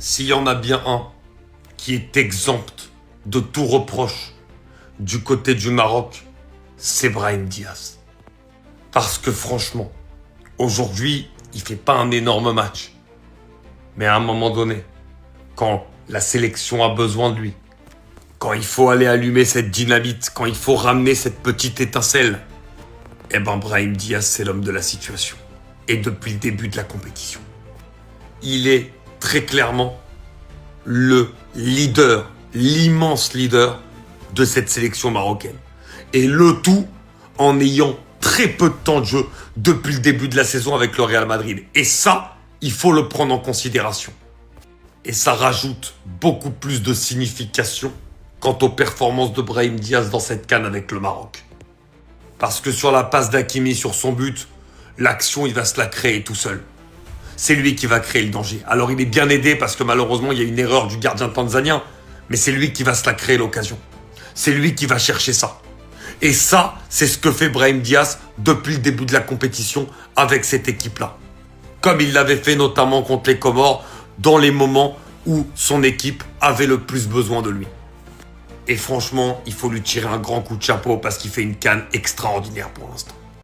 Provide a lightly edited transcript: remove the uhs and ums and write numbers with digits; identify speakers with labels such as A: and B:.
A: S'il y en a bien un qui est exempt de tout reproche du côté du Maroc, c'est Brahim Diaz. Parce que franchement, aujourd'hui, il fait pas un énorme match. Mais à un moment donné, quand la sélection a besoin de lui, quand il faut aller allumer cette dynamite, quand il faut ramener cette petite étincelle, eh ben Brahim Diaz, c'est l'homme de la situation. Et depuis le début de la compétition. Il est très clairement le leader, l'immense leader de cette sélection marocaine. Et le tout en ayant très peu de temps de jeu depuis le début de la saison avec le Real Madrid. Et ça, il faut le prendre en considération. Et ça rajoute beaucoup plus de signification quant aux performances de Brahim Diaz dans cette CAN avec le Maroc. Parce que sur la passe d'Hakimi sur son but, l'action, il va se la créer tout seul. C'est lui qui va créer le danger. Alors il est bien aidé parce que malheureusement, il y a une erreur du gardien tanzanien, mais c'est lui qui va se la créer l'occasion. C'est lui qui va chercher ça. Et ça, c'est ce que fait Brahim Diaz depuis le début de la compétition avec cette équipe-là. Comme il l'avait fait notamment contre les Comores, dans les moments où son équipe avait le plus besoin de lui. Et franchement, il faut lui tirer un grand coup de chapeau parce qu'il fait une CAN extraordinaire pour l'instant.